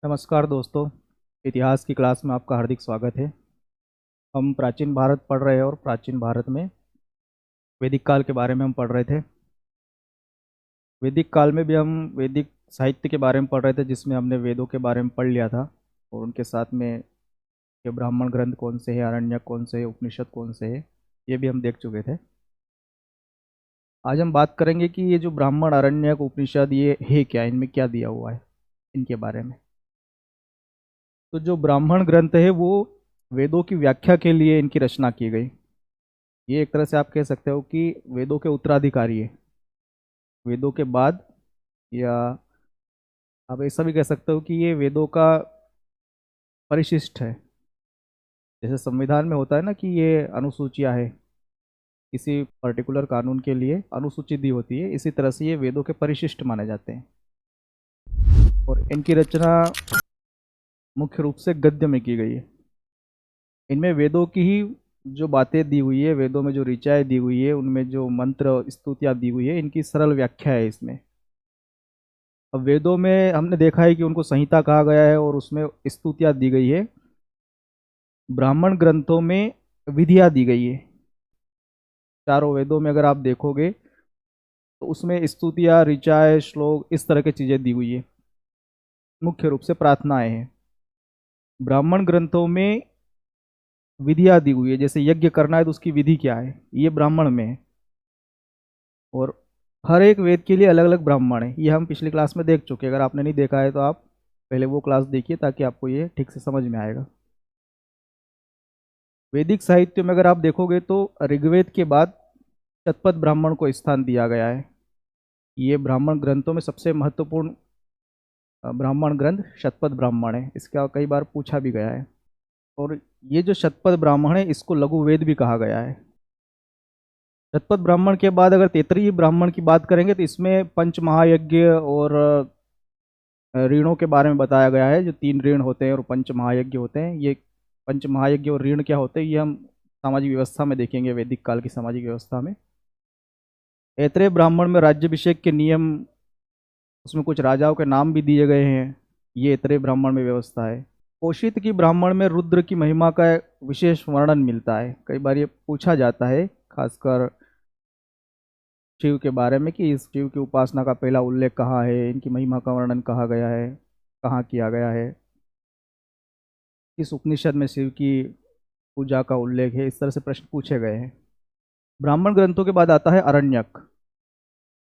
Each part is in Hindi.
नमस्कार दोस्तों। इतिहास की क्लास में आपका हार्दिक स्वागत है। हम प्राचीन भारत पढ़ रहे हैं और प्राचीन भारत में वैदिक काल के बारे में हम पढ़ रहे थे। वैदिक काल में भी हम वैदिक साहित्य के बारे में पढ़ रहे थे, जिसमें हमने वेदों के बारे में पढ़ लिया था और उनके साथ में ये ब्राह्मण ग्रंथ कौन से हैं, आरण्यक कौन से हैं, उपनिषद कौन से हैं, ये भी हम देख चुके थे। आज हम बात करेंगे कि ये जो ब्राह्मण, आरण्यक, उपनिषद ये है क्या, इनमें क्या दिया हुआ है, इनके बारे में। तो जो ब्राह्मण ग्रंथ है वो वेदों की व्याख्या के लिए इनकी रचना की गई। ये एक तरह से आप कह सकते हो कि वेदों के उत्तराधिकारी है। वेदों के बाद, या आप ऐसा भी कह सकते हो कि ये वेदों का परिशिष्ट है। जैसे संविधान में होता है ना कि ये अनुसूचियां है, किसी पर्टिकुलर कानून के लिए अनुसूची दी होती है, इसी तरह से ये वेदों के परिशिष्ट माने जाते हैं। और इनकी रचना मुख्य रूप से गद्य में की गई है। इनमें वेदों की ही जो बातें दी हुई है, वेदों में जो ऋचाएं दी हुई है, उनमें जो मंत्र स्तुतियां दी हुई है, इनकी सरल व्याख्या है इसमें। अब वेदों में हमने देखा है कि उनको संहिता कहा गया है और उसमें स्तुतियां दी गई है। ब्राह्मण ग्रंथों में विधियां दी गई है। चारों वेदों में अगर आप देखोगे तो उसमें स्तुतियां, ऋचाएं, श्लोक, इस तरह की चीजें दी हुई है। मुख्य रूप से प्रार्थनाएं हैं। ब्राह्मण ग्रंथों में विधियां दी हुई है, जैसे यज्ञ करना है तो उसकी विधि क्या है, ये ब्राह्मण में है। और हर एक वेद के लिए अलग अलग ब्राह्मण है, ये हम पिछली क्लास में देख चुके हैं। अगर आपने नहीं देखा है तो आप पहले वो क्लास देखिए, ताकि आपको ये ठीक से समझ में आएगा। वैदिक साहित्य में अगर आप देखोगे तो ऋग्वेद के बाद शतपथ ब्राह्मण को स्थान दिया गया है। ये ब्राह्मण ग्रंथों में सबसे महत्वपूर्ण ब्राह्मण ग्रंथ शतपथ ब्राह्मण है। इसका कई बार पूछा भी गया है। और ये जो शतपथ ब्राह्मण है, इसको लघु वेद भी कहा गया है। शतपथ ब्राह्मण के बाद अगर तैतरीय ब्राह्मण की बात करेंगे तो इसमें पंच महायज्ञ और ऋणों के बारे में बताया गया है। जो 3 ऋण होते हैं और पंच महायज्ञ होते हैं, ये पंच महायज्ञ और ऋण क्या होते हैं, ये हम सामाजिक व्यवस्था में देखेंगे, वैदिक काल की सामाजिक व्यवस्था में। ऐत्रेय ब्राह्मण में राज्याभिषेक के नियम, उसमें कुछ राजाओं के नाम भी दिए गए हैं, ये ऐत्रेय ब्राह्मण में व्यवस्था है। कौशिक की ब्राह्मण में रुद्र की महिमा का विशेष वर्णन मिलता है। कई बार ये पूछा जाता है, खासकर शिव के बारे में, कि इस शिव की उपासना का पहला उल्लेख कहाँ है, इनकी महिमा का वर्णन कहाँ गया है, कहाँ किया गया है, किस उपनिषद में शिव की पूजा का उल्लेख है। इस तरह से प्रश्न पूछे गए हैं। ब्राह्मण ग्रंथों के बाद आता है अरण्यक।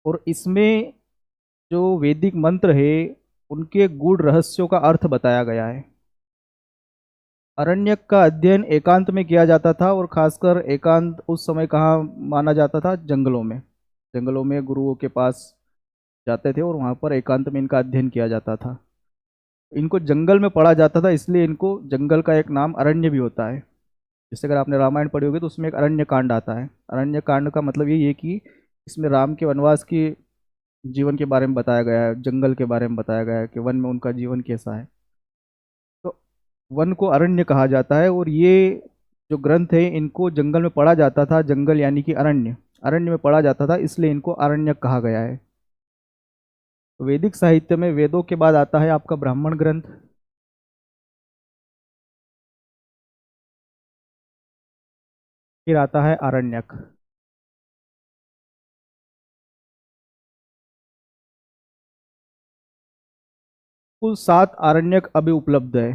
और इसमें जो वैदिक मंत्र है, उनके गूढ़ रहस्यों का अर्थ बताया गया है। अरण्यक का अध्ययन एकांत में किया जाता था, और खासकर एकांत उस समय कहाँ माना जाता था, जंगलों में। जंगलों में गुरुओं के पास जाते थे और वहाँ पर एकांत में इनका अध्ययन किया जाता था। इनको जंगल में पढ़ा जाता था, इसलिए इनको जंगल का एक नाम अरण्य भी होता है। जैसे अगर आपने रामायण पढ़ी होगी तो उसमें एक अरण्य कांड आता है। अरण्य कांड का मतलब यही है कि इसमें राम के वनवास की जीवन के बारे में बताया गया है, जंगल के बारे में बताया गया है कि वन में उनका जीवन कैसा है। तो वन को अरण्य कहा जाता है। और ये जो ग्रंथ है, इनको जंगल में पढ़ा जाता था। जंगल यानी कि अरण्य, अरण्य में पढ़ा जाता था, इसलिए इनको अरण्य कहा गया है। वैदिक साहित्य में वेदों के बाद आता है आपका ब्राह्मण ग्रंथ, फिर आता है आरण्यक। कुल 7 आरण्यक अभी उपलब्ध है,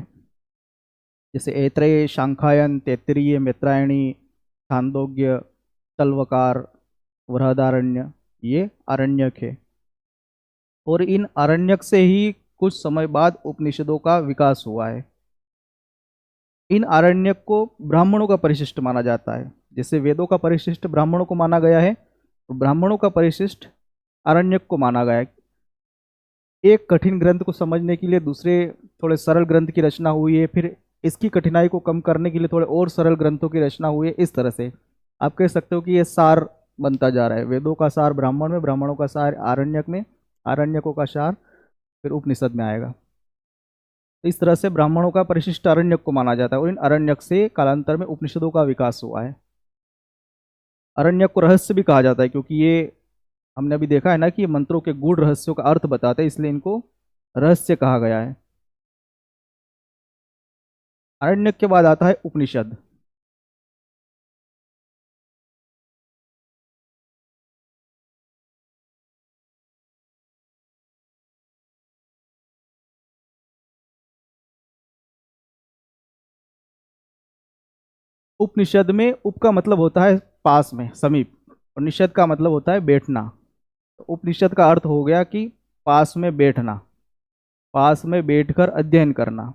जैसे ऐत्रेय, शांखायन, तैत्तिरीय, मैत्रायणी, छांदोग्य, तल्वकार, बृहदारण्य, ये आरण्यक है। और इन आरण्यक से ही कुछ समय बाद उपनिषदों का विकास हुआ है। इन आरण्यक को ब्राह्मणों का परिशिष्ट माना जाता है। जैसे वेदों का परिशिष्ट ब्राह्मणों को माना गया है, तो ब्राह्मणों का परिशिष्ट आरण्यक को माना गया है। एक कठिन ग्रंथ को समझने के लिए दूसरे थोड़े सरल ग्रंथ की रचना हुई है, फिर इसकी कठिनाई को कम करने के लिए थोड़े और सरल ग्रंथों की रचना हुई है। इस तरह से आप कह सकते हो कि ये सार बनता जा रहा है। वेदों का सार ब्राह्मण में, ब्राह्मणों का सार आरण्यक में, आरण्यकों का सार फिर उपनिषद में आएगा। तो इस तरह से ब्राह्मणों का परिशिष्ट अरण्यक को माना जाता है, और इन अरण्यक से कालांतर में उपनिषदों का विकास हुआ है। अरण्यक को रहस्य भी कहा जाता है, क्योंकि ये हमने अभी देखा है ना कि ये मंत्रों के गूढ़ रहस्यों का अर्थ बताते हैं, इसलिए इनको रहस्य कहा गया है। आरण्यक के बाद आता है उपनिषद। उपनिषद में उप का मतलब होता है पास में, समीप, और निषद का मतलब होता है बैठना। तो उपनिषद का अर्थ हो गया कि पास में बैठना, पास में बैठकर अध्ययन करना।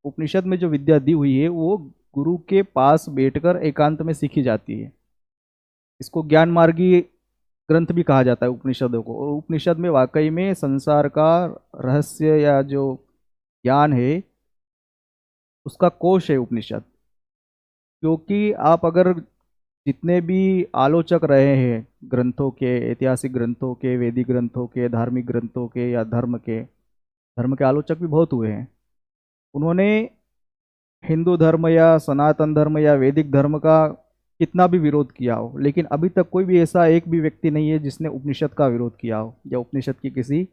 उपनिषद में जो विद्या दी हुई है वो गुरु के पास बैठकर एकांत में सीखी जाती है। इसको ज्ञान मार्गी ग्रंथ भी कहा जाता है उपनिषदों को। और उपनिषद में वाकई में संसार का रहस्य या जो ज्ञान है उसका कोश है उपनिषद। क्योंकि आप अगर जितने भी आलोचक रहे हैं ग्रंथों के, ऐतिहासिक ग्रंथों के, वैदिक ग्रंथों के, धार्मिक ग्रंथों के या धर्म के आलोचक भी बहुत हुए हैं। उन्होंने हिंदू धर्म या सनातन धर्म या वैदिक धर्म का कितना भी विरोध किया हो, लेकिन अभी तक कोई भी ऐसा एक भी व्यक्ति नहीं है जिसने उपनिषद का विरोध किया हो या उपनिषद की किसी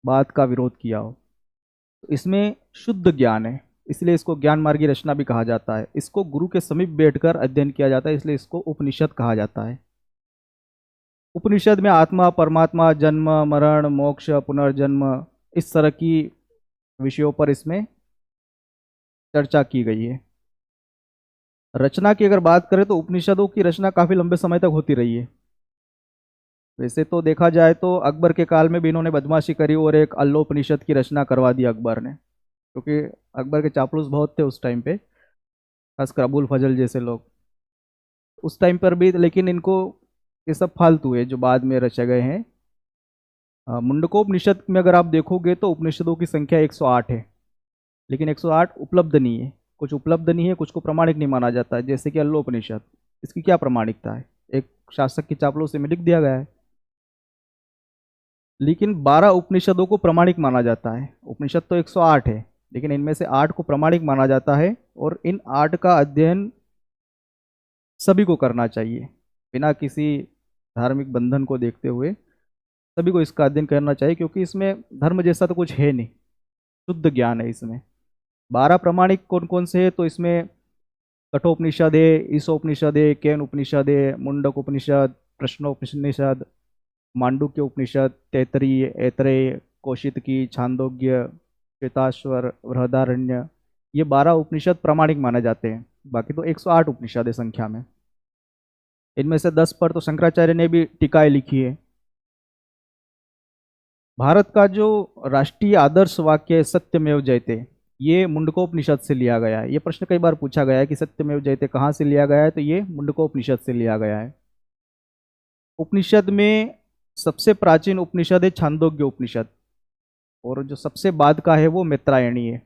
बात का विरोध किया हो। तो इसमें शुद्ध ज्ञान है, इसलिए इसको ज्ञान मार्गी रचना भी कहा जाता है। इसको गुरु के समीप बैठकर अध्ययन किया जाता है, इसलिए इसको उपनिषद कहा जाता है। उपनिषद में आत्मा, परमात्मा, जन्म, मरण, मोक्ष, पुनर्जन्म, इस तरह की विषयों पर इसमें चर्चा की गई है। रचना की अगर बात करें तो उपनिषदों की रचना काफ़ी लंबे समय तक होती रही है। वैसे तो देखा जाए तो अकबर के काल में भी इन्होंने बदमाशी करी और एक अल्लोपनिषद की रचना करवा दी अकबर ने, क्योंकि अकबर के चापलूस बहुत थे उस टाइम पे, खासकर अबुल फजल जैसे लोग उस टाइम पर भी। लेकिन इनको ये सब फालतू है जो बाद में रचे गए हैं। मुंडकोपनिषद में अगर आप देखोगे तो उपनिषदों की संख्या 108 है, लेकिन 108 उपलब्ध नहीं है। कुछ उपलब्ध नहीं है, कुछ को प्रमाणिक नहीं माना जाता है, जैसे कि अल्लोपनिषद। इसकी क्या प्रमाणिकता है? एक शासक की चापलूसी में लिख दिया गया है। लेकिन 12 उपनिषदों को प्रमाणिक माना जाता है। उपनिषद तो 108 है, लेकिन इनमें से 8 को प्रमाणिक माना जाता है, और इन 8 का अध्ययन सभी को करना चाहिए बिना किसी धार्मिक बंधन को देखते हुए। सभी को इसका अध्ययन करना चाहिए, क्योंकि इसमें धर्म जैसा तो कुछ है नहीं, शुद्ध ज्ञान है इसमें। 12 प्रमाणिक कौन कौन से है? तो इसमें कठोपनिषद है, ईशोपनिषद है, केन उपनिषद है, मुंडक उपनिषद, प्रश्नोपनिषद, मांडुक्य उपनिषद, तैतरीय, ऐतरेय, कौशितकी, छांदोग्य, श्वेताश्वर, बृहदारण्य, ये 12 उपनिषद प्रामाणिक माने जाते हैं। बाकी तो 108 उपनिषद है संख्या में। इनमें से 10 पर तो शंकराचार्य ने भी टीकाएं लिखी है। भारत का जो राष्ट्रीय आदर्श वाक्य है सत्यमेव जयते, ये मुंडकोपनिषद से लिया गया है। ये प्रश्न कई बार पूछा गया है कि सत्यमेव जयते कहाँ से लिया गया है, तो ये मुंडकोपनिषद से लिया गया है। उपनिषद में सबसे प्राचीन उपनिषद है छांदोग्य उपनिषद, और जो सबसे बाद का है वो मैत्रायणी है।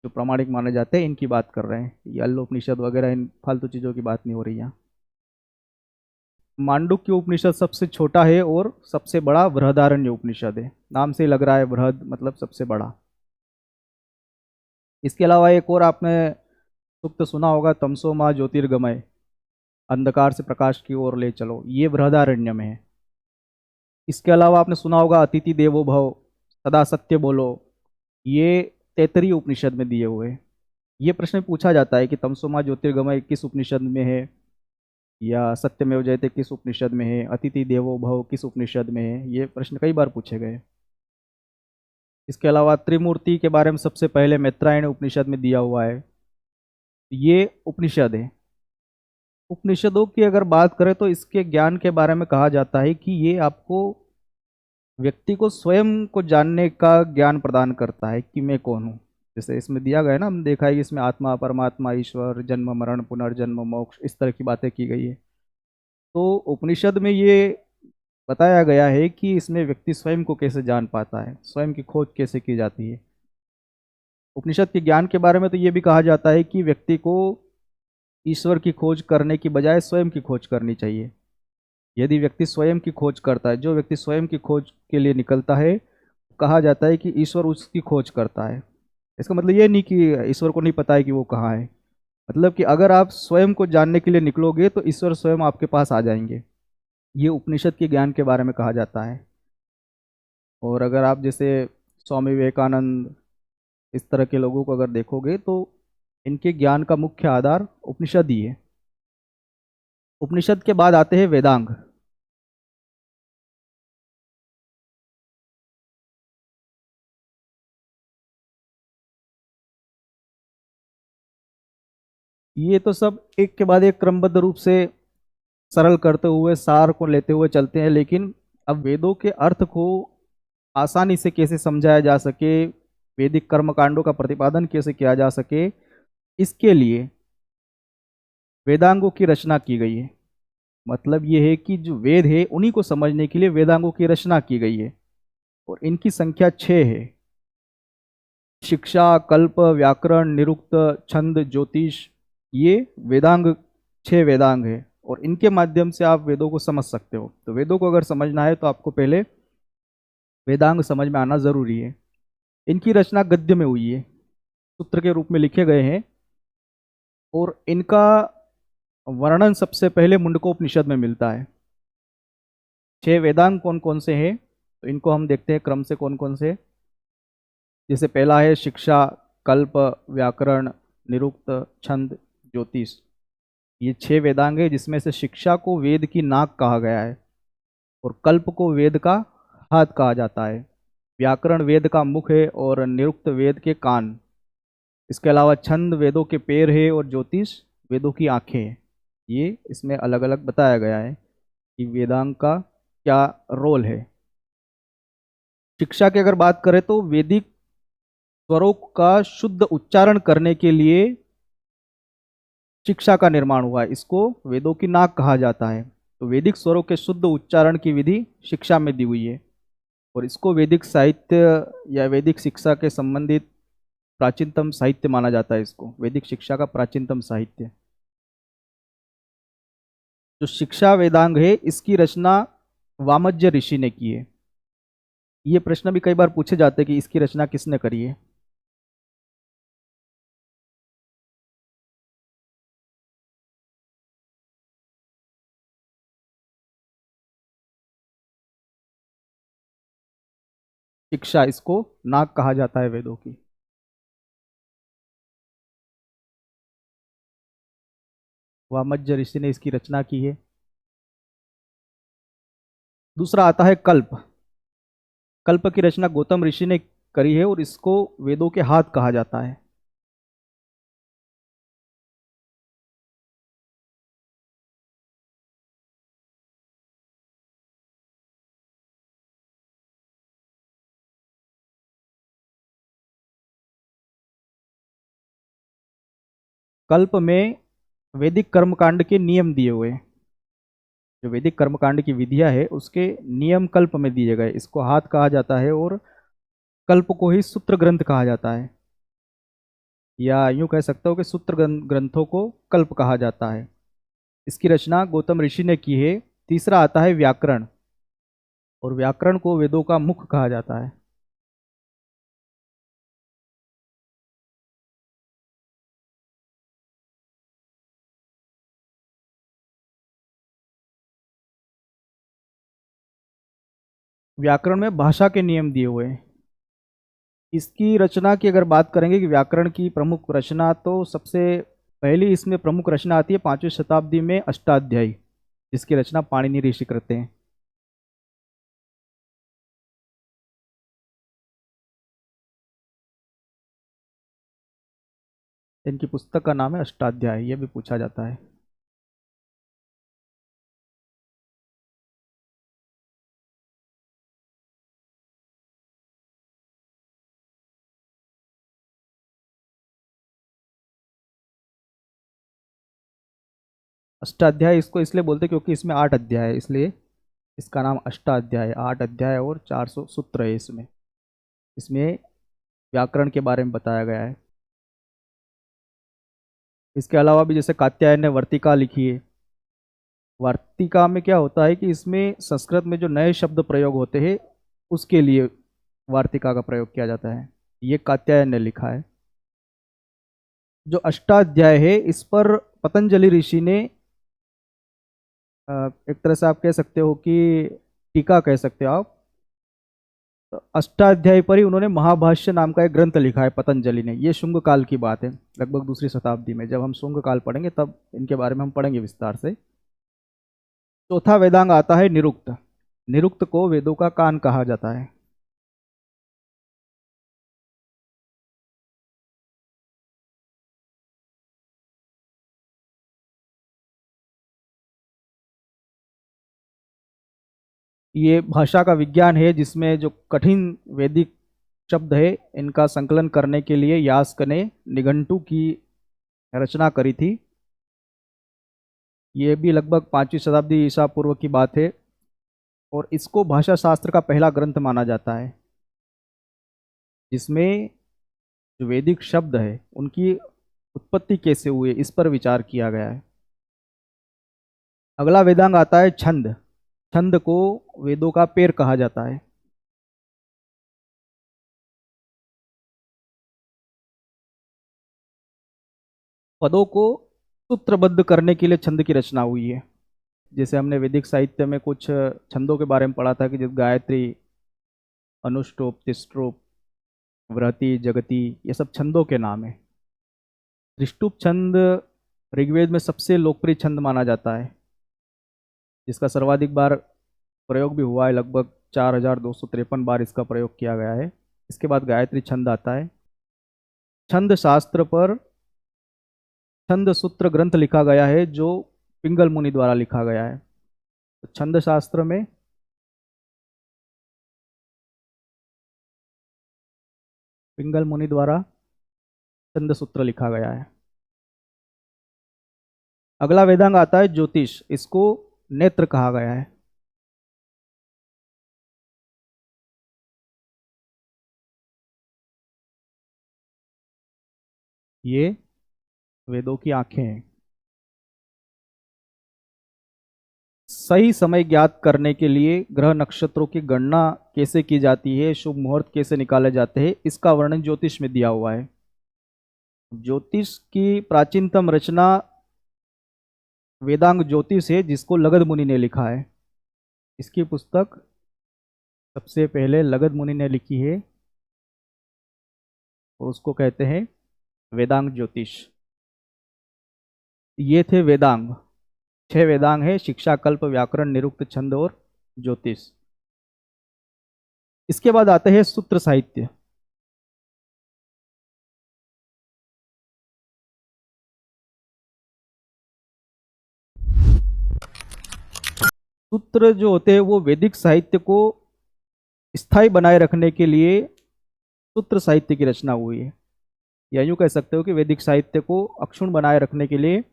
जो प्रामाणिक माने जाते हैं इनकी बात कर रहे हैं, ये अल्लोपनिषद वगैरह इन फालतू चीज़ों की बात नहीं हो रही यहाँ। मांडुक्य उपनिषद सबसे छोटा है और सबसे बड़ा बृहदारण्य उपनिषद है। नाम से ही लग रहा है, बृहद मतलब सबसे बड़ा। इसके अलावा एक और आपने सूक्त सुना होगा, तमसो माँ ज्योतिर्गमय, अंधकार से प्रकाश की ओर ले चलो, ये बृहदारण्य में है। इसके अलावा आपने सुना होगा अतिथि देवो भव, सदा सत्य बोलो, ये तैतरीय उपनिषद में दिए हुए हैं। ये प्रश्न पूछा जाता है कि तमसो माँ ज्योतिर्गमय किस उपनिषद में है, या सत्यमेव जयते किस उपनिषद में है, अतिथि देवो भव किस उपनिषद में है। ये प्रश्न कई बार पूछे गए। इसके अलावा त्रिमूर्ति के बारे में सबसे पहले मैत्रायणी उपनिषद में दिया हुआ है। ये उपनिषद है। उपनिषदों की अगर बात करें तो इसके ज्ञान के बारे में कहा जाता है कि ये आपको, व्यक्ति को स्वयं को जानने का ज्ञान प्रदान करता है कि मैं कौन हूँ। जैसे इसमें दिया गया है ना, हम देखा है कि इसमें आत्मा, परमात्मा, ईश्वर, जन्म, मरण, पुनर्जन्म, मोक्ष, इस तरह की बातें की गई है। तो उपनिषद में ये बताया गया है कि इसमें व्यक्ति स्वयं को कैसे जान पाता है, स्वयं की खोज कैसे की जाती है। उपनिषद के ज्ञान के बारे में तो ये भी कहा जाता है कि व्यक्ति को ईश्वर की खोज करने की बजाय स्वयं की खोज करनी चाहिए। यदि व्यक्ति स्वयं की खोज करता है, जो व्यक्ति स्वयं की खोज के लिए निकलता है, कहा जाता है कि ईश्वर उसकी खोज करता है। इसका मतलब ये नहीं कि ईश्वर को नहीं पता है कि वो कहाँ है, मतलब कि अगर आप स्वयं को जानने के लिए निकलोगे तो ईश्वर स्वयं आपके पास आ जाएंगे। ये उपनिषद के ज्ञान के बारे में कहा जाता है। और अगर आप जैसे स्वामी विवेकानंद, इस तरह के लोगों को अगर देखोगे तो इनके ज्ञान का मुख्य आधार उपनिषद ही है। उपनिषद के बाद आते हैं वेदांग। ये तो सब एक के बाद एक क्रमबद्ध रूप से सरल करते हुए सार को लेते हुए चलते हैं, लेकिन अब वेदों के अर्थ को आसानी से कैसे समझाया जा सके, वैदिक कर्मकांडों का प्रतिपादन कैसे किया जा सके, इसके लिए वेदांगों की रचना की गई है। मतलब ये है कि जो वेद है उन्हीं को समझने के लिए वेदांगों की रचना की गई है, और इनकी संख्या 6 है। शिक्षा, कल्प, व्याकरण, निरुक्त, छंद, ज्योतिष, ये वेदांग 6 वेदांग है, और इनके माध्यम से आप वेदों को समझ सकते हो। तो वेदों को अगर समझना है तो आपको पहले वेदांग समझ में आना जरूरी है। इनकी रचना गद्य में हुई है, सूत्र के रूप में लिखे गए हैं, और इनका वर्णन सबसे पहले मुंडकोपनिषद में मिलता है। 6 वेदांग कौन कौन से हैं, तो इनको हम देखते हैं क्रम से कौन कौन से। जैसे पहला है शिक्षा, कल्प, व्याकरण, निरुक्त, छंद, ज्योतिष। ये 6 वेदांग है, जिसमें से शिक्षा को वेद की नाक कहा गया है, और कल्प को वेद का हाथ कहा जाता है। व्याकरण वेद का मुख है, और निरुक्त वेद के कान। इसके अलावा छंद वेदों के पैर है, और ज्योतिष वेदों की आंखें हैं। ये इसमें अलग अलग बताया गया है कि वेदांग का क्या रोल है। शिक्षा की अगर बात करें तो वैदिक स्वरों का शुद्ध उच्चारण करने के लिए शिक्षा का निर्माण हुआ है। इसको वेदों की नाक कहा जाता है। तो वैदिक स्वरों के शुद्ध उच्चारण की विधि शिक्षा में दी हुई है, और इसको वैदिक साहित्य या वैदिक शिक्षा के संबंधित प्राचीनतम साहित्य माना जाता है। इसको वैदिक शिक्षा का प्राचीनतम साहित्य। जो शिक्षा वेदांग है, इसकी रचना वामज्य ऋषि ने की है। ये प्रश्न भी कई बार पूछे जाते हैं कि इसकी रचना किसने करी है। शिक्षा, इसको नाक कहा जाता है वेदों की। वामज्य ऋषि ने इसकी रचना की है। दूसरा आता है कल्प। कल्प की रचना गौतम ऋषि ने करी है, और इसको वेदों के हाथ कहा जाता है। कल्प में वैदिक कर्मकांड के नियम दिए हुए हैं। जो वैदिक कर्मकांड की विधियां है उसके नियम कल्प में दिए गए। इसको हाथ कहा जाता है, और कल्प को ही सूत्र ग्रंथ कहा जाता है, या यूं कह सकते हो कि सूत्र ग्रंथों को कल्प कहा जाता है। इसकी रचना गौतम ऋषि ने की है। तीसरा आता है व्याकरण, और व्याकरण को वेदों का मुख कहा जाता है। व्याकरण में भाषा के नियम दिए हुए हैं। इसकी रचना की अगर बात करेंगे कि व्याकरण की प्रमुख रचना, तो सबसे पहली इसमें प्रमुख रचना आती है 5वीं शताब्दी में अष्टाध्यायी, जिसकी रचना पाणिनि ऋषि करते हैं। इनकी पुस्तक का नाम है अष्टाध्याय, यह भी पूछा जाता है। अष्टाध्याय इसको इसलिए बोलते हैं क्योंकि इसमें 8 अध्याय है, इसलिए इसका नाम अष्टाध्याय है। 8 अध्याय और 400 सूत्र है इसमें। इसमें व्याकरण के बारे में बताया गया है। इसके अलावा भी जैसे कात्यायन ने वर्तिका लिखी है। वार्तिका में क्या होता है कि इसमें संस्कृत में जो नए शब्द प्रयोग होते हैं उसके लिए वार्तिका का प्रयोग किया जाता है। ये कात्यायन ने लिखा है। जो अष्टाध्याय है इस पर पतंजलि ऋषि ने एक तरह से आप कह सकते हो कि टीका कह सकते हो आप, तो अष्टाध्यायी पर ही उन्होंने महाभाष्य नाम का एक ग्रंथ लिखा है पतंजलि ने। ये शुंग काल की बात है, लगभग दूसरी शताब्दी में। जब हम शुंग काल पढ़ेंगे तब इनके बारे में हम पढ़ेंगे विस्तार से। चौथा वेदांग आता है निरुक्त। निरुक्त को वेदों का कान कहा जाता है। ये भाषा का विज्ञान है जिसमें जो कठिन वैदिक शब्द है इनका संकलन करने के लिए यास्क ने निघंटु की रचना करी थी। ये भी लगभग 5वीं शताब्दी ईसा पूर्व की बात है, और इसको भाषा शास्त्र का पहला ग्रंथ माना जाता है, जिसमें जो वैदिक शब्द है उनकी उत्पत्ति कैसे हुई इस पर विचार किया गया है। अगला वेदांग आता है छंद। छंद को वेदों का पैर कहा जाता है। पदों को सूत्रबद्ध करने के लिए छंद की रचना हुई है। जैसे हमने वैदिक साहित्य में कुछ छंदों के बारे में पढ़ा था कि जैसे गायत्री, अनुष्टुप, तिष्टुप, वृहति, जगति, ये सब छंदों के नाम है। त्रिष्टुप छंद ऋग्वेद में सबसे लोकप्रिय छंद माना जाता है, जिसका सर्वाधिक बार प्रयोग भी हुआ है। लगभग 4253 बार इसका प्रयोग किया गया है। इसके बाद गायत्री छंद आता है। छंद शास्त्र पर छंद सूत्र ग्रंथ लिखा गया है, जो पिंगल मुनि द्वारा लिखा गया है। तो छंद शास्त्र में पिंगल मुनि द्वारा छंद सूत्र लिखा गया है। अगला वेदांग आता है ज्योतिष। इसको नेत्र कहा गया है। ये वेदों की आंखें हैं। सही समय ज्ञात करने के लिए ग्रह नक्षत्रों की गणना कैसे की जाती है, शुभ मुहूर्त कैसे निकाले जाते हैं, इसका वर्णन ज्योतिष में दिया हुआ है। ज्योतिष की प्राचीनतम रचना वेदांग ज्योतिष है, जिसको लगध मुनि ने लिखा है। इसकी पुस्तक सबसे पहले लगध मुनि ने लिखी है, और उसको कहते हैं वेदांग ज्योतिष। ये थे वेदांग। 6 वेदांग है: शिक्षा, कल्प, व्याकरण, निरुक्त, छंद और ज्योतिष। इसके बाद आते हैं सूत्र साहित्य। सूत्र जो होते हैं वो वैदिक साहित्य को स्थायी बनाए रखने के लिए सूत्र साहित्य की रचना हुई है। या यूं कह सकते हो कि वैदिक साहित्य को अक्षुण्ण बनाए रखने के लिए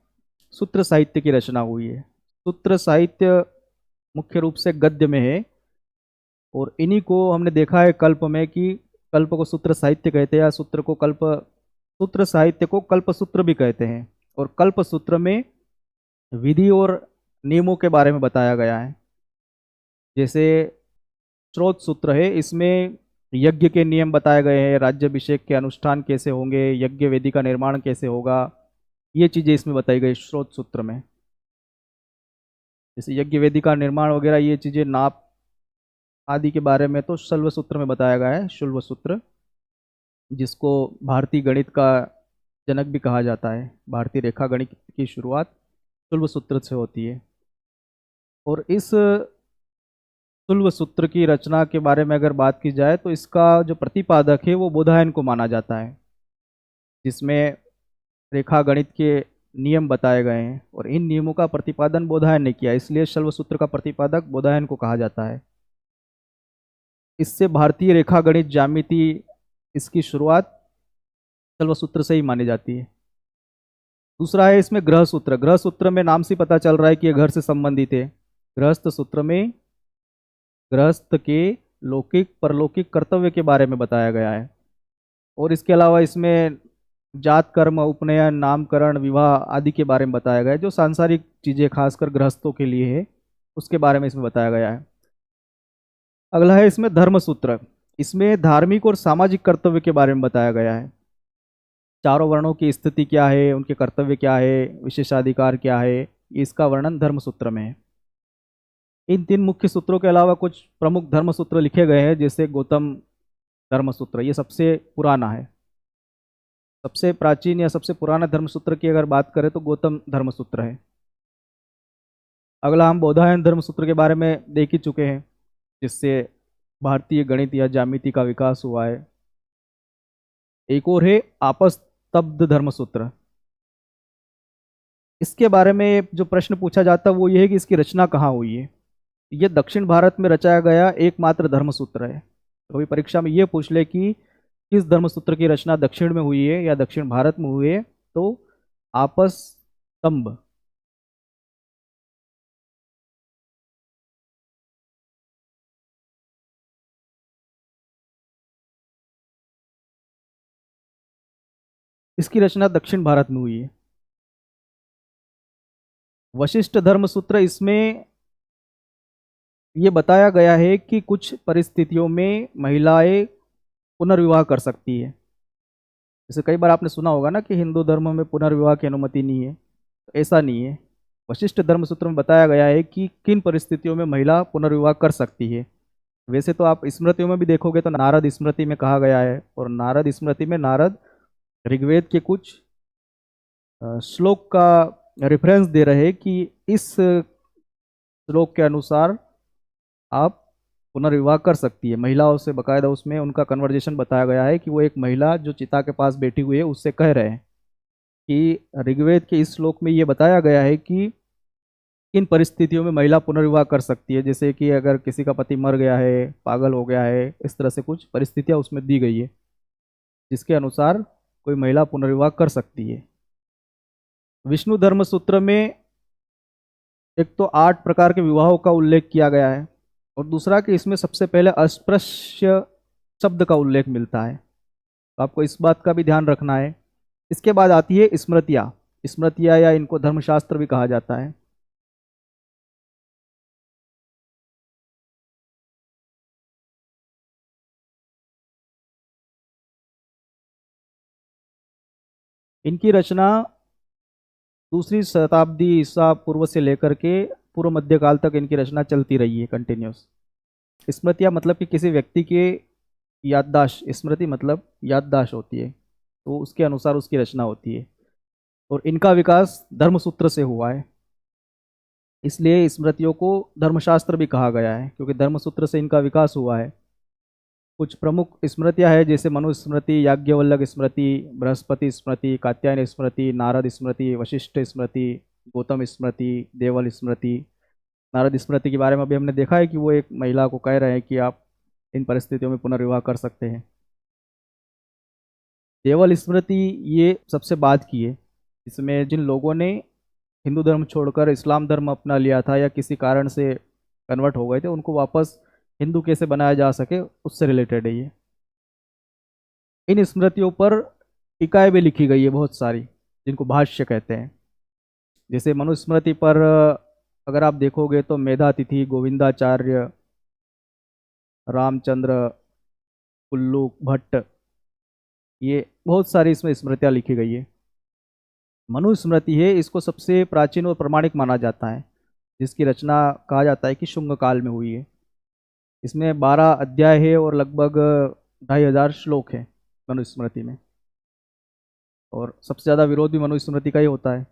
सूत्र साहित्य की रचना हुई है। सूत्र साहित्य मुख्य रूप से गद्य में है, और इन्हीं को हमने देखा है कल्प में कि कल्प को सूत्र साहित्य कहते हैं, या सूत्र साहित्य को कल्प सूत्र भी कहते हैं। और कल्प सूत्र में विधि और नियमों के बारे में बताया गया है। जैसे स्रोत सूत्र है, इसमें यज्ञ के नियम बताए गए हैं, राज्याभिषेक के अनुष्ठान कैसे होंगे, यज्ञ वेदी का निर्माण कैसे होगा, ये चीज़ें इसमें बताई गई स्रोत सूत्र में। जैसे यज्ञ वेदी का निर्माण वगैरह, ये चीज़ें नाप आदि के बारे में तो शल्व सूत्र में बताया गया है। शुल्व सूत्र, जिसको भारतीय गणित का जनक भी कहा जाता है। भारतीय रेखा गणित की शुरुआत शुल्व सूत्र से होती है। और इस शुल्व सूत्र की रचना के बारे में अगर बात की जाए तो इसका जो प्रतिपादक है वो बोधायन को माना जाता है, जिसमें रेखा गणित के नियम बताए गए हैं, और इन नियमों का प्रतिपादन बोधायन ने किया, इसलिए शल्व सूत्र का प्रतिपादक बोधायन को कहा जाता है। इससे भारतीय रेखा गणित ज्यामिति, इसकी शुरुआत शल्व सूत्र से ही मानी जाती है। दूसरा है इसमें ग्रह सूत्र। ग्रह सूत्र में नाम से पता चल रहा है कि यह घर से संबंधित है। गृहस्थ सूत्र में गृहस्थ के लौकिक परलौकिक कर्तव्य के बारे में बताया गया है। और इसके अलावा इसमें जात, कर्म, उपनयन, नामकरण, विवाह आदि के बारे में बताया गया है, जो सांसारिक चीज़ें खासकर गृहस्थों के लिए है, उसके बारे में इसमें बताया गया है। अगला है इसमें धर्म सूत्र। इसमें धार्मिक और सामाजिक कर्तव्य के बारे में बताया गया है। चारों वर्णों की स्थिति क्या है, उनके कर्तव्य क्या है, विशेषाधिकार क्या है, इसका वर्णन धर्म सूत्र में है। इन तीन मुख्य सूत्रों के अलावा कुछ प्रमुख धर्म सूत्र लिखे गए हैं, जैसे गौतम धर्म सूत्र, ये सबसे पुराना है। सबसे प्राचीन या सबसे पुराना धर्म सूत्र की अगर बात करें तो गौतम धर्म सूत्र है। अगला हम बौधायन धर्म सूत्र के बारे में देख ही चुके हैं, जिससे भारतीय गणित या ज्यामिति का विकास हुआ है। एक और है आपस्तब्ध धर्म सूत्र। इसके बारे में जो प्रश्न पूछा जाता है वो ये है कि इसकी रचना कहाँ हुई है। ये दक्षिण भारत में रचाया गया एकमात्र धर्म सूत्र है। कभी परीक्षा में ये पूछ ले कि किस धर्म सूत्र की रचना दक्षिण में हुई है या दक्षिण भारत में हुई है, तो आपस्तंभ। इसकी रचना दक्षिण भारत में हुई है। वशिष्ठ धर्म सूत्र, इसमें ये बताया गया है कि कुछ परिस्थितियों में महिलाएं पुनर्विवाह कर सकती है। जैसे कई बार आपने सुना होगा ना कि हिंदू धर्म में पुनर्विवाह की अनुमति नहीं है, तो ऐसा नहीं है। वशिष्ठ धर्म सूत्र में बताया गया है कि किन परिस्थितियों में महिला पुनर्विवाह कर सकती है। वैसे तो आप स्मृतियों में भी देखोगे तो नारद स्मृति में कहा गया है, और नारद स्मृति में नारद ऋग्वेद के कुछ श्लोक का रेफरेंस दे रहे हैं कि इस श्लोक के अनुसार आप पुनर्विवाह कर सकती है महिलाओं से। बाकायदा उसमें उनका कन्वर्जेशन बताया गया है कि वो एक महिला जो चिता के पास बैठी हुई है उससे कह रहे हैं कि ऋग्वेद के इस श्लोक में ये बताया गया है कि किन परिस्थितियों में महिला पुनर्विवाह कर सकती है। जैसे कि अगर किसी का पति मर गया है, पागल हो गया है, इस तरह से कुछ परिस्थितियां उसमें दी गई है जिसके अनुसार कोई महिला पुनर्विवाह कर सकती है। विष्णु धर्म सूत्र में एक तो 8 प्रकार के विवाहों का उल्लेख किया गया है, और दूसरा कि इसमें सबसे पहले अस्पृश्य शब्द का उल्लेख मिलता है। तो आपको इस बात का भी ध्यान रखना है। इसके बाद आती है स्मृतियाँ। स्मृतियाँ या इनको धर्मशास्त्र भी कहा जाता है। इनकी रचना दूसरी शताब्दी ईसा पूर्व से लेकर के पूर्व मध्यकाल तक इनकी रचना चलती रही है कंटिन्यूस। स्मृतियाँ मतलब कि किसी व्यक्ति के याददाश्त, स्मृति मतलब याददाश्त होती है, तो उसके अनुसार उसकी रचना होती है, और इनका विकास धर्मसूत्र से हुआ है। इसलिए स्मृतियों को धर्मशास्त्र भी कहा गया है, क्योंकि धर्मसूत्र से इनका विकास हुआ है। कुछ प्रमुख स्मृतियाँ हैं, जैसे मनुस्मृति, याज्ञवल्क स्मृति, बृहस्पति स्मृति, कात्यायन स्मृति, नारद स्मृति, वशिष्ठ स्मृति, गौतम स्मृति, देवल स्मृति। नारद स्मृति के बारे में अभी हमने देखा है कि वो एक महिला को कह रहे हैं कि आप इन परिस्थितियों में पुनर्विवाह कर सकते हैं। देवल स्मृति ये सबसे बाद की है। इसमें जिन लोगों ने हिंदू धर्म छोड़कर इस्लाम धर्म अपना लिया था या किसी कारण से कन्वर्ट हो गए थे, उनको वापस हिंदू कैसे बनाया जा सके उससे रिलेटेड है ये। इन स्मृतियों पर टीकाएं भी लिखी गई है बहुत सारी, जिनको भाष्य कहते हैं। जैसे मनुस्मृति पर अगर आप देखोगे तो मेधातिथि, गोविंदाचार्य, रामचंद्र, कुल्लू भट्ट, ये बहुत सारी इसमें स्मृतियाँ लिखी गई है। मनुस्मृति है, इसको सबसे प्राचीन और प्रमाणिक माना जाता है, जिसकी रचना कहा जाता है कि शुंग काल में हुई है। इसमें 12 अध्याय है और लगभग 2500 श्लोक है मनुस्मृति में, और सबसे ज़्यादा विरोध भी मनुस्मृति का ही होता है।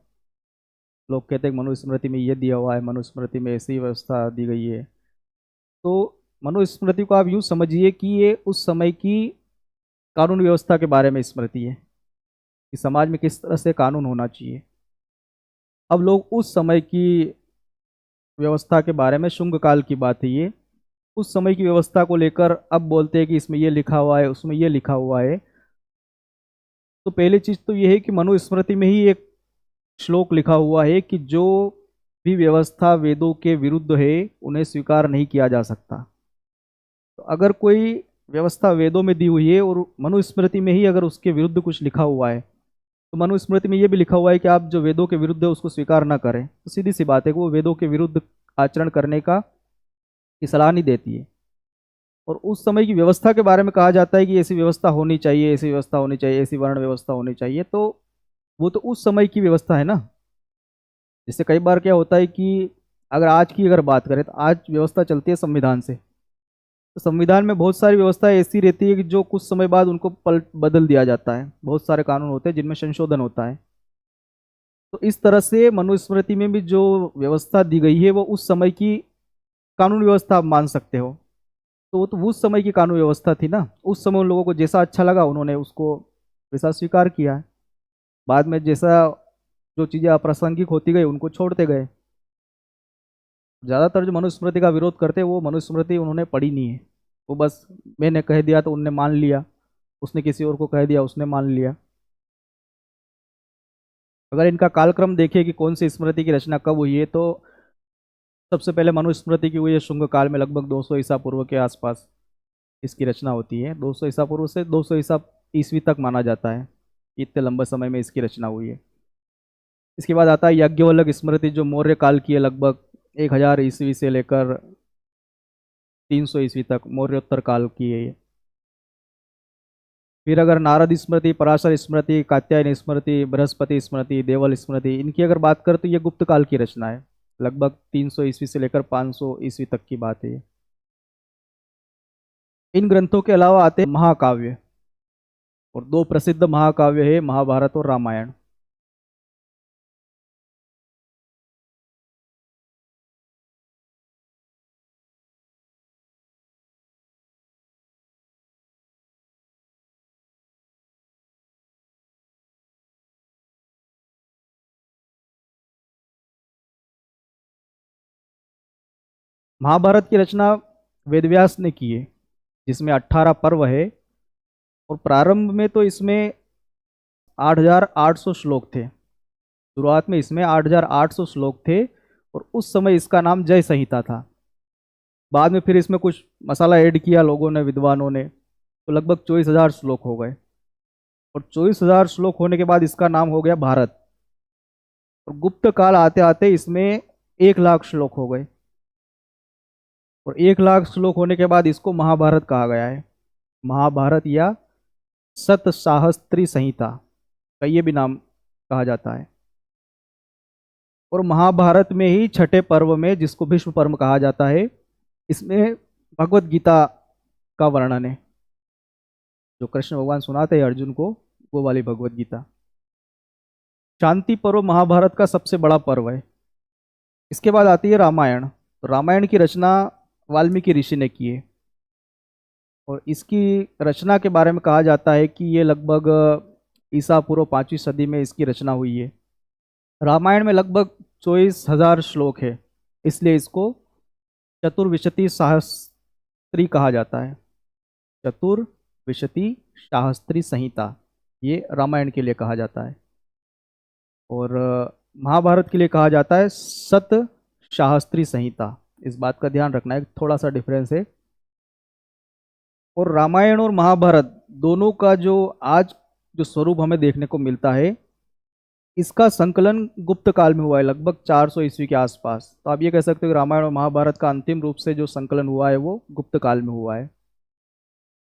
लोग कहते हैं कि मनुस्मृति में ये दिया हुआ है, मनुस्मृति में ऐसी व्यवस्था दी गई है। तो मनुस्मृति को आप यूँ समझिए कि ये उस समय की कानून व्यवस्था के बारे में स्मृति है कि समाज में किस तरह से कानून होना चाहिए। अब लोग उस समय की व्यवस्था के बारे में, शुंग काल की बात है ये, उस समय की व्यवस्था को लेकर अब बोलते हैं कि इसमें ये लिखा हुआ है, उसमें ये लिखा हुआ है। तो पहली चीज़ तो ये है कि मनुस्मृति में ही एक श्लोक लिखा हुआ है कि जो भी व्यवस्था वेदों के विरुद्ध है उन्हें स्वीकार नहीं किया जा सकता। तो अगर कोई व्यवस्था वेदों में दी हुई है और मनुस्मृति में ही अगर उसके विरुद्ध कुछ लिखा हुआ है, तो मनुस्मृति में ये भी लिखा हुआ है कि आप जो वेदों के विरुद्ध है उसको स्वीकार ना करें, तो सीधी सी बात है कि वो वेदों के विरुद्ध आचरण करने का की सलाह नहीं देती है। और उस समय की व्यवस्था के बारे में कहा जाता है कि ऐसी व्यवस्था होनी चाहिए, ऐसी व्यवस्था होनी चाहिए, ऐसी वर्ण व्यवस्था होनी चाहिए। तो वो तो उस समय की व्यवस्था है ना। जैसे कई बार क्या होता है कि अगर बात करें तो आज व्यवस्था चलती है संविधान से। तो संविधान में बहुत सारी व्यवस्थाएं ऐसी रहती है कि जो कुछ समय बाद उनको पलट बदल दिया जाता है। बहुत सारे कानून होते हैं जिनमें संशोधन होता है। तो इस तरह से मनुस्मृति में भी जो व्यवस्था दी गई है वो उस समय की कानून व्यवस्था आप मान सकते हो। तो वो तो उस समय की कानून व्यवस्था थी ना। उस समय उन लोगों को जैसा अच्छा लगा उन्होंने उसको वैसा स्वीकार किया है। बाद में जैसा जो चीज़ें अप्रासंगिक होती गई उनको छोड़ते गए। ज़्यादातर जो मनुस्मृति का विरोध करते हैं वो मनुस्मृति उन्होंने पढ़ी नहीं है। वो बस मैंने कह दिया तो उनने मान लिया, उसने किसी और को कह दिया उसने मान लिया। अगर इनका कालक्रम देखें कि कौन सी स्मृति की रचना कब हुई है तो सबसे पहले मनुस्मृति की हुई है शुंग काल में, लगभग 200 ईसा पूर्व के आसपास इसकी रचना होती है। 200 ईसा पूर्व से 200 ईसा ईस्वी तक माना जाता है, इतने लंबे समय में इसकी रचना हुई है। इसके बाद आता है याज्ञवल्क स्मृति जो मौर्य काल की है, लगभग 1000 ईस्वी से लेकर 300 ईस्वी तक मौर्योत्तर काल की है ये। फिर अगर नारद स्मृति, पराशर स्मृति, कात्यायन स्मृति, बृहस्पति स्मृति, देवल स्मृति, इनकी अगर बात करें तो ये गुप्त काल की रचना है। लगभग 300 ईस्वी से लेकर 500 ईस्वी तक की बात है ये। इन ग्रंथों के अलावा आते हैं महाकाव्य, और दो प्रसिद्ध महाकाव्य है महाभारत और रामायण। महाभारत की रचना वेदव्यास ने की है, जिसमें 18 पर्व है। और प्रारंभ में तो इसमें 8800 श्लोक थे। शुरुआत में इसमें 8800 श्लोक थे, और उस समय इसका नाम जय संहिता था। बाद में फिर इसमें कुछ मसाला ऐड किया लोगों ने, विद्वानों ने, तो लगभग 24,000 श्लोक हो गए। और 24,000 श्लोक होने के बाद इसका नाम हो गया भारत। और गुप्त काल आते आते इसमें 1 लाख श्लोक हो गए, और 1 लाख श्लोक होने के बाद इसको महाभारत कहा गया है। महाभारत या सत साहस्त्री संहिता का ये भी नाम कहा जाता है। और महाभारत में ही छठे पर्व में, जिसको भीष्म पर्व कहा जाता है, इसमें भगवत गीता का वर्णन है। जो कृष्ण भगवान सुनाते हैं अर्जुन को, वो वाली भगवत गीता। शांति पर्व महाभारत का सबसे बड़ा पर्व है। इसके बाद आती है रामायण। तो रामायण की रचना वाल्मीकि ऋषि ने की है, और इसकी रचना के बारे में कहा जाता है कि ये लगभग ईसा पूर्व 5वीं सदी में इसकी रचना हुई है। रामायण में लगभग 24,000 श्लोक है, इसलिए इसको चतुर्विशति शास्त्री कहा जाता है। चतुर्विशति शास्त्री संहिता ये रामायण के लिए कहा जाता है, और महाभारत के लिए कहा जाता है सत शास्त्री संहिता। इस बात का ध्यान रखना है, थोड़ा सा डिफरेंस है। और रामायण और महाभारत दोनों का जो आज जो स्वरूप हमें देखने को मिलता है, इसका संकलन गुप्त काल में हुआ है, लगभग 400 ईस्वी के आसपास। तो आप ये कह सकते हो कि रामायण और महाभारत का अंतिम रूप से जो संकलन हुआ है वो गुप्त काल में हुआ है।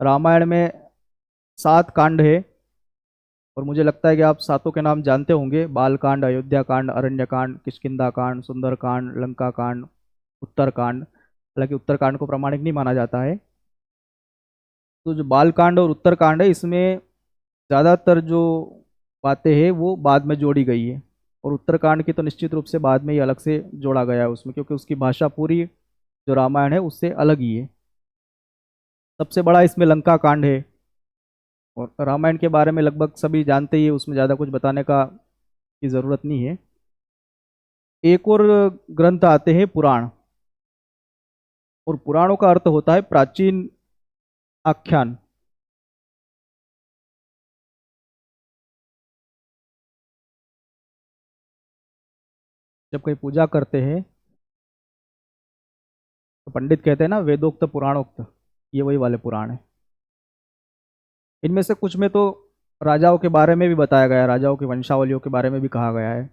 रामायण में 7 कांड है, और मुझे लगता है कि आप सातों के नाम जानते होंगे: बालकांड, अयोध्या कांड, अरण्य कांड, किष्किंधा कांड, सुंदर कांड, लंका कांड, उत्तर कांड। हालांकि उत्तर कांड को प्रामाणिक नहीं माना जाता है। तो जो बालकांड और उत्तर कांड है, इसमें ज़्यादातर जो बातें हैं वो बाद में जोड़ी गई है, और उत्तरकांड की तो निश्चित रूप से बाद में ही अलग से जोड़ा गया है उसमें, क्योंकि उसकी भाषा पूरी जो रामायण है उससे अलग ही है। सबसे बड़ा इसमें लंका कांड है, और रामायण के बारे में लगभग सभी जानते ही है, उसमें ज़्यादा कुछ बताने का की ज़रूरत नहीं है। एक और ग्रंथ आते हैं पुराण, और पुराणों का अर्थ होता है प्राचीन आख्यान। जब कोई पूजा करते हैं तो पंडित कहते हैं ना वेदोक्त पुराणोक्त, ये वही वाले पुराण है। इनमें से कुछ में तो राजाओं के बारे में भी बताया गया है, राजाओं की वंशावलियों के बारे में भी कहा गया है।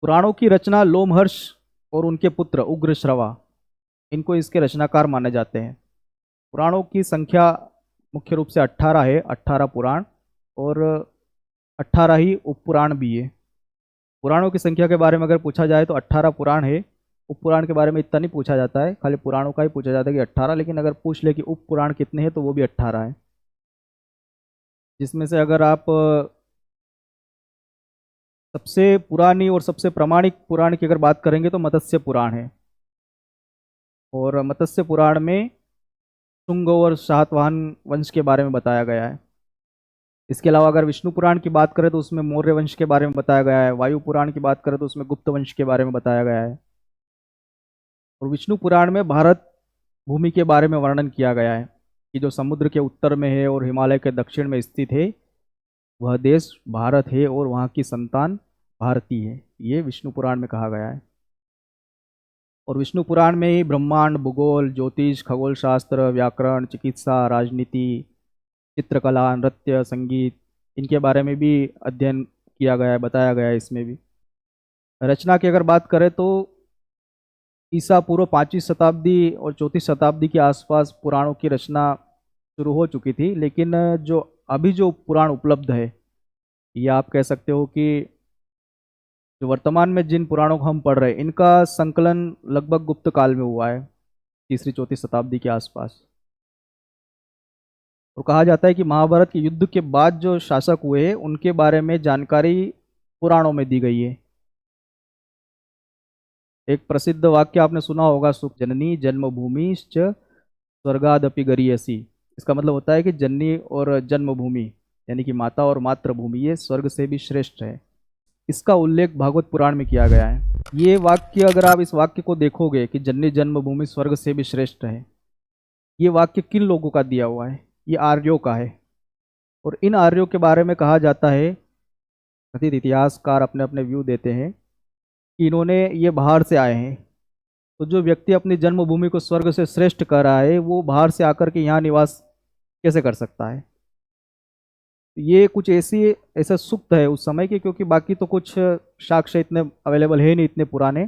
पुराणों की रचना लोमहर्ष और उनके पुत्र उग्रश्रवा, इनको इसके रचनाकार माने जाते हैं। पुराणों की संख्या मुख्य रूप से 18 है, 18 पुराण, और 18 ही उपपुराण भी है। पुराणों की संख्या के बारे में अगर पूछा जाए तो 18 पुराण है, उप पुराण के बारे में इतना नहीं पूछा जाता है, खाली पुराणों का ही पूछा जाता है कि 18, लेकिन अगर पूछ ले कि उप पुराण कितने हैं तो वो भी 18 है। जिसमें से अगर आप सबसे पुरानी और सबसे प्रामाणिक पुराण की अगर बात करेंगे तो मत्स्य पुराण है। और मत्स्य पुराण में शुंग और शातवाहन वंश के बारे में बताया गया है। इसके अलावा अगर विष्णु पुराण की बात करें तो उसमें मौर्य वंश के बारे में बताया गया है। वायु पुराण की बात करें तो उसमें गुप्त वंश के बारे में बताया गया है। और विष्णु पुराण में भारत भूमि के बारे में वर्णन किया गया है कि जो समुद्र के उत्तर में है और हिमालय के दक्षिण में स्थित है, वह देश भारत है और वहाँ की संतान भारती है। ये विष्णु पुराण में कहा गया है। और विष्णु पुराण में ही ब्रह्मांड, भूगोल, ज्योतिष, खगोल शास्त्र, व्याकरण, चिकित्सा, राजनीति, चित्रकला, नृत्य, संगीत, इनके बारे में भी अध्ययन किया गया है, बताया गया है इसमें भी। रचना की अगर बात करें तो ईसा पूर्व 5वीं शताब्दी और 4वीं शताब्दी के आसपास पुराणों की रचना शुरू हो चुकी थी, लेकिन जो अभी जो पुराण उपलब्ध है, ये आप कह सकते हो कि जो वर्तमान में जिन पुराणों को हम पढ़ रहे हैं, इनका संकलन लगभग गुप्त काल में हुआ है, 3री 4वीं शताब्दी के आसपास। और कहा जाता है कि महाभारत के युद्ध के बाद जो शासक हुए हैं उनके बारे में जानकारी पुराणों में दी गई है। एक प्रसिद्ध वाक्य आपने सुना होगा, सुख जननी जन्मभूमि स्वर्गादपि गरीयसी। इसका मतलब होता है कि जननी और जन्मभूमि यानी कि माता और मातृभूमि ये स्वर्ग से भी श्रेष्ठ है। इसका उल्लेख भागवत पुराण में किया गया है। ये वाक्य, अगर आप इस वाक्य को देखोगे कि जननी जन्मभूमि स्वर्ग से भी श्रेष्ठ है, ये वाक्य किन लोगों का दिया हुआ है? ये आर्यों का है। और इन आर्यों के बारे में कहा जाता है, कथित इतिहासकार अपने अपने व्यू देते हैं कि इन्होंने ये बाहर से आए हैं। तो जो व्यक्ति अपनी जन्मभूमि को स्वर्ग से श्रेष्ठ कर रहा है, वो बाहर से आकर के यहाँ निवास कैसे कर सकता है? ये कुछ ऐसा सुप्त है उस समय के, क्योंकि बाकी तो कुछ साक्ष्य इतने अवेलेबल है नहीं, इतने पुराने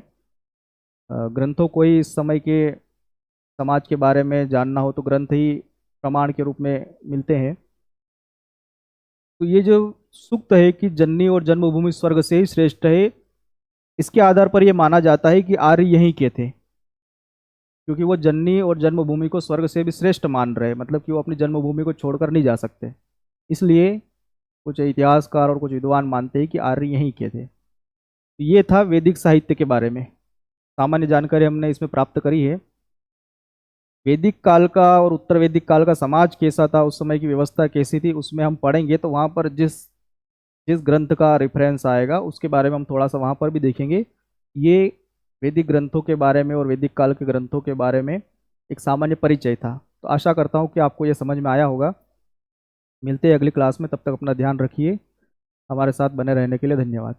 ग्रंथों को ही इस समय के समाज के बारे में जानना हो तो ग्रंथ ही प्रमाण के रूप में मिलते हैं। तो ये जो सूक्त है कि जननी और जन्मभूमि स्वर्ग से ही श्रेष्ठ है, इसके आधार पर यह माना जाता है कि आर्य यहीं के थे, क्योंकि वो जननी और जन्मभूमि को स्वर्ग से भी श्रेष्ठ मान रहे, मतलब कि वो अपनी जन्मभूमि को छोड़कर नहीं जा सकते। इसलिए कुछ इतिहासकार और कुछ विद्वान मानते हैं कि आर्य यहीं के थे। ये था वैदिक साहित्य के बारे में, सामान्य जानकारी हमने इसमें प्राप्त करी है। वैदिक काल का और उत्तर वैदिक काल का समाज कैसा था, उस समय की व्यवस्था कैसी थी, उसमें हम पढ़ेंगे तो वहाँ पर जिस जिस ग्रंथ का रेफरेंस आएगा उसके बारे में हम थोड़ा सा वहाँ पर भी देखेंगे। ये वैदिक ग्रंथों के बारे में और वैदिक काल के ग्रंथों के बारे में एक सामान्य परिचय था। तो आशा करता हूँ कि आपको ये समझ में आया होगा। मिलते हैं अगली क्लास में, तब तक अपना ध्यान रखिए। हमारे साथ बने रहने के लिए धन्यवाद।